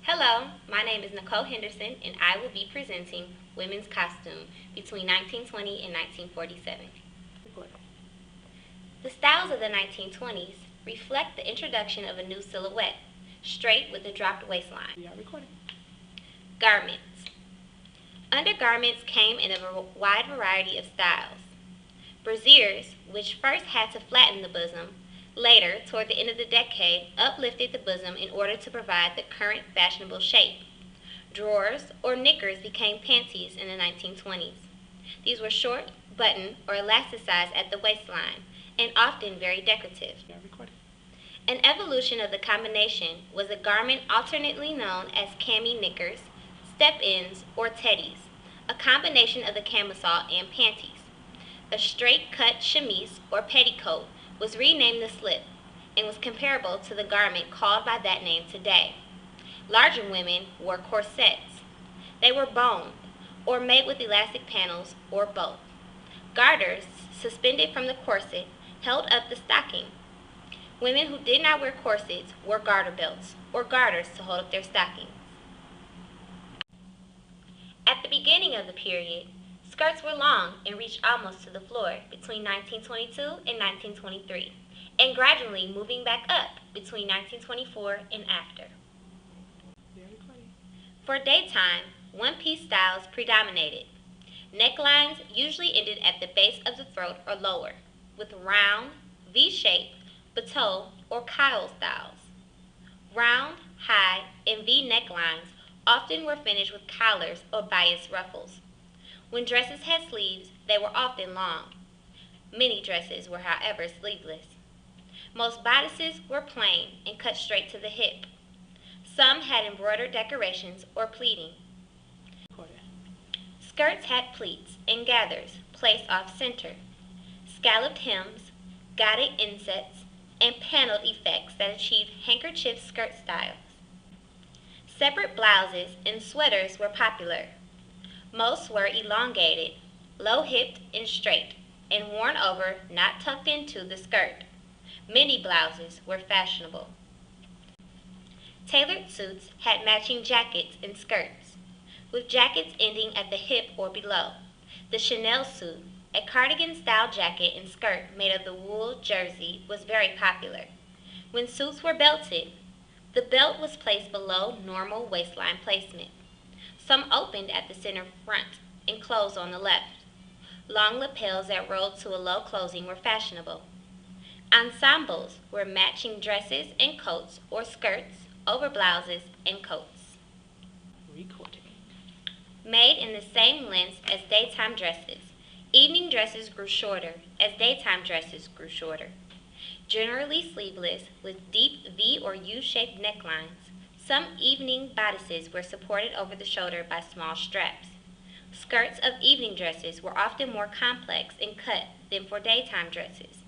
Hello, my name is Nicole Henderson, and I will be presenting women's costume between 1920 and 1947. The styles of the 1920s reflect the introduction of a new silhouette, straight with a dropped waistline. Garments. Undergarments came in a wide variety of styles. Brasiers, which first had to flatten the bosom, later, toward the end of the decade, uplifted the bosom in order to provide the current fashionable shape. Drawers or knickers became panties in the 1920s. These were short, buttoned, or elasticized at the waistline, and often very decorative. An evolution of the combination was a garment alternately known as cami knickers, step-ins, or teddies, a combination of the camisole and panties. A straight-cut chemise or petticoat was renamed the slip and was comparable to the garment called by that name today. Larger women wore corsets. They were boned or made with elastic panels or both. Garters, suspended from the corset, held up the stocking. Women who did not wear corsets wore garter belts or garters to hold up their stockings. At the beginning of the period, skirts were long and reached almost to the floor between 1922 and 1923, and gradually moving back up between 1924 and after. For daytime, one-piece styles predominated. Necklines usually ended at the base of the throat or lower, with round, V-shaped, bateau, or cowl styles. Round, high, and V necklines often were finished with collars or bias ruffles. When dresses had sleeves, they were often long. Many dresses were, however, sleeveless. Most bodices were plain and cut straight to the hip. Some had embroidered decorations or pleating. Skirts had pleats and gathers placed off center, scalloped hems, gotted insets, and paneled effects that achieved handkerchief skirt styles. Separate blouses and sweaters were popular. Most were elongated, low-hipped and straight, and worn over, not tucked into, the skirt. Many blouses were fashionable. Tailored suits had matching jackets and skirts, with jackets ending at the hip or below. The Chanel suit, a cardigan-style jacket and skirt made of the wool jersey, was very popular. When suits were belted, the belt was placed below normal waistline placement. Some opened at the center front and closed on the left. Long lapels that rolled to a low closing were fashionable. Ensembles were matching dresses and coats or skirts over blouses and coats. Made in the same lengths as daytime dresses, evening dresses grew shorter as daytime dresses grew shorter. Generally sleeveless with deep V or U-shaped necklines, some evening bodices were supported over the shoulder by small straps. Skirts of evening dresses were often more complex in cut than for daytime dresses,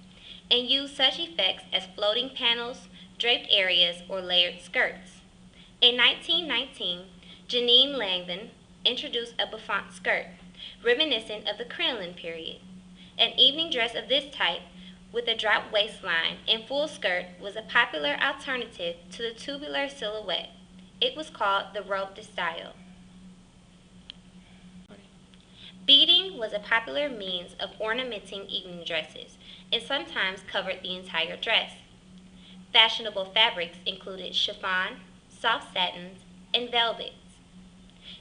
and used such effects as floating panels, draped areas, or layered skirts. In 1919, Janine Langdon introduced a bouffant skirt, reminiscent of the crinoline period. An evening dress of this type, with a drop waistline and full skirt, was a popular alternative to the tubular silhouette. It was called the robe de style. Beading was a popular means of ornamenting evening dresses and sometimes covered the entire dress. Fashionable fabrics included chiffon, soft satins, and velvets.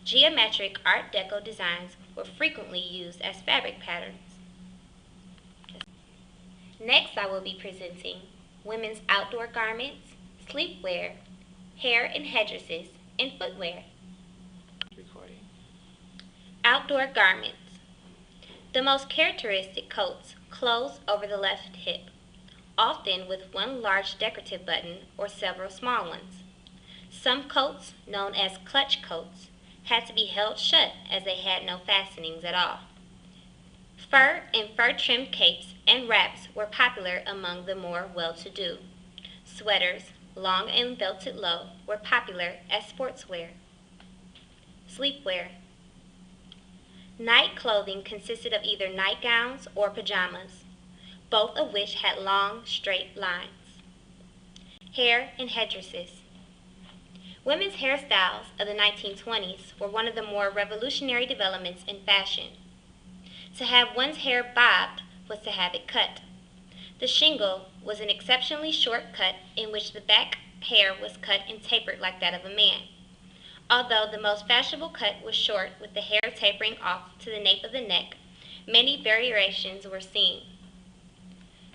Geometric Art Deco designs were frequently used as fabric patterns. Next, I will be presenting women's outdoor garments, sleepwear, hair and headdresses, and footwear. Outdoor garments. The most characteristic coats closed over the left hip, often with one large decorative button or several small ones. Some coats, known as clutch coats, had to be held shut as they had no fastenings at all. Fur and fur-trimmed capes and wraps were popular among the more well-to-do. Sweaters, long and belted low, were popular as sportswear. Sleepwear. Night clothing consisted of either nightgowns or pajamas, both of which had long, straight lines. Hair and headdresses. Women's hairstyles of the 1920s were one of the more revolutionary developments in fashion. To have one's hair bobbed was to have it cut. The shingle was an exceptionally short cut in which the back hair was cut and tapered like that of a man. Although the most fashionable cut was short with the hair tapering off to the nape of the neck, many variations were seen.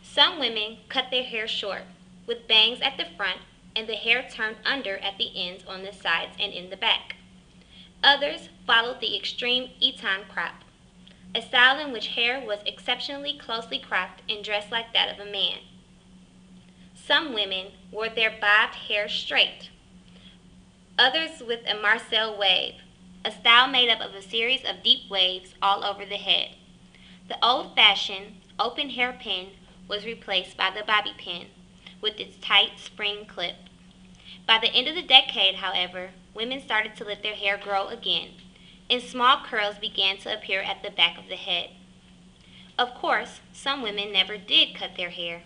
Some women cut their hair short, with bangs at the front and the hair turned under at the ends on the sides and in the back. Others followed the extreme Eton crop, a style in which hair was exceptionally closely cropped and dressed like that of a man. Some women wore their bobbed hair straight, others with a Marcel wave, a style made up of a series of deep waves all over the head. The old-fashioned open hairpin was replaced by the bobby pin, with its tight spring clip. By the end of the decade, however, women started to let their hair grow again, and small curls began to appear at the back of the head. Of course, some women never did cut their hair,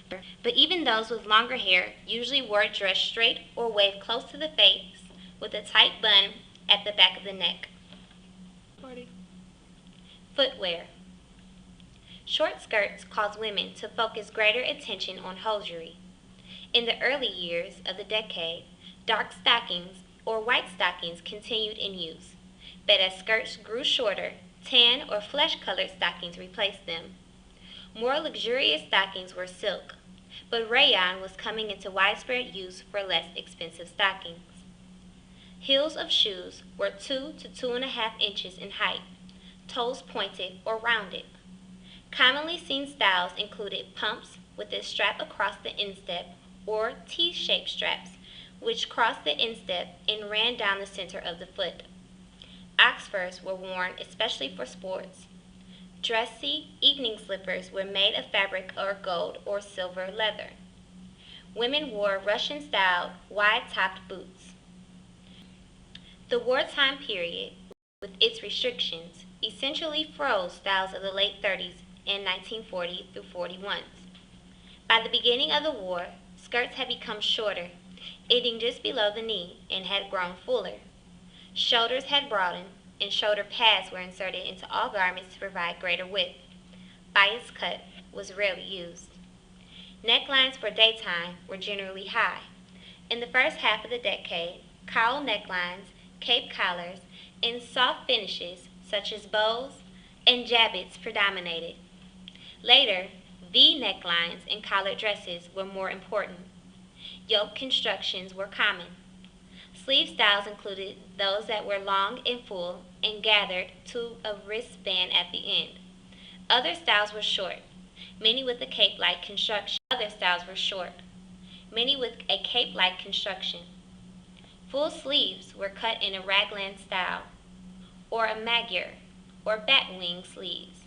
but even those with longer hair usually wore it dressed straight or waved close to the face with a tight bun at the back of the neck. Footwear. Short skirts caused women to focus greater attention on hosiery. In the early years of the decade, dark stockings or white stockings continued in use, but as skirts grew shorter, tan or flesh-colored stockings replaced them. More luxurious stockings were silk, but rayon was coming into widespread use for less expensive stockings. Heels of shoes were 2 to 2.5 inches in height, toes pointed or rounded. Commonly seen styles included pumps with a strap across the instep or T-shaped straps, which crossed the instep and ran down the center of the foot. Oxfords were worn especially for sports. Dressy evening slippers were made of fabric or gold or silver leather. Women wore Russian-style, wide-topped boots. The wartime period, with its restrictions, essentially froze styles of the late 30s and 1940 through 41s. By the beginning of the war, skirts had become shorter, ending just below the knee, and had grown fuller. Shoulders had broadened, and shoulder pads were inserted into all garments to provide greater width. Bias cut was rarely used. Necklines for daytime were generally high. In the first half of the decade, cowl necklines, cape collars, and soft finishes such as bows and jabots predominated. Later, V necklines and collared dresses were more important. Yoke constructions were common. Sleeve styles included those that were long and full and gathered to a wristband at the end. Other styles were short, many with a cape-like construction. Full sleeves were cut in a raglan style, or a magyar, or bat-wing sleeves.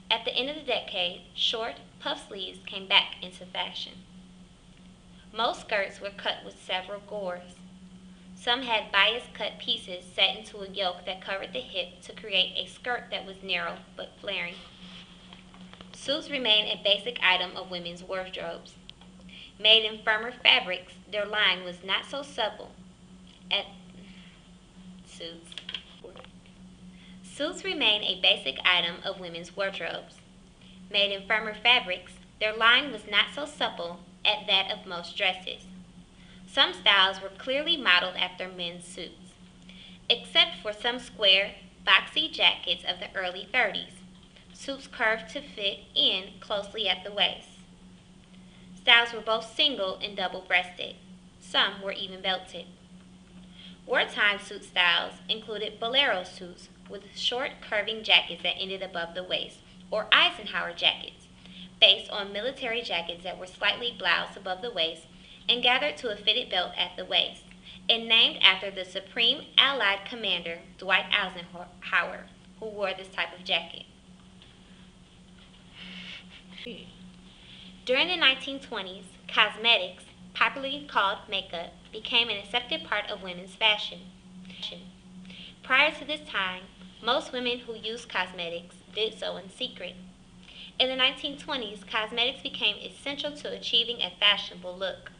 At the end of the decade, short, puff sleeves came back into fashion. Most skirts were cut with several gores. Some had bias-cut pieces set into a yoke that covered the hip to create a skirt that was narrow but flaring. Suits remained a basic item of women's wardrobes. Made in firmer fabrics, their line was not so supple. Suits remain a basic item of women's wardrobes. Made in firmer fabrics, their line was not so supple as that of most dresses. Some styles were clearly modeled after men's suits, except for some square, boxy jackets of the early 30s. Suits curved to fit in closely at the waist. Styles were both single and double-breasted. Some were even belted. Wartime suit styles included bolero suits with short curving jackets that ended above the waist, or Eisenhower jackets, based on military jackets that were slightly bloused above the waist and gathered to a fitted belt at the waist, and named after the Supreme Allied Commander Dwight Eisenhower, who wore this type of jacket. During the 1920s, cosmetics, popularly called makeup, became an accepted part of women's fashion. Prior to this time, most women who used cosmetics did so in secret. In the 1920s, cosmetics became essential to achieving a fashionable look.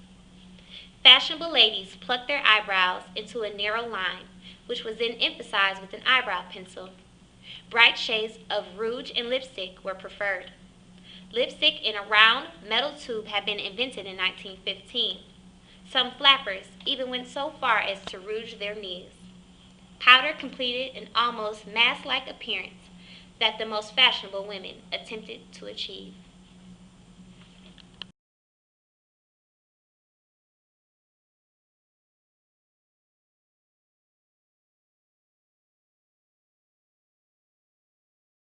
Fashionable ladies plucked their eyebrows into a narrow line, which was then emphasized with an eyebrow pencil. Bright shades of rouge and lipstick were preferred. Lipstick in a round metal tube had been invented in 1915. Some flappers even went so far as to rouge their knees. Powder completed an almost mask-like appearance that the most fashionable women attempted to achieve.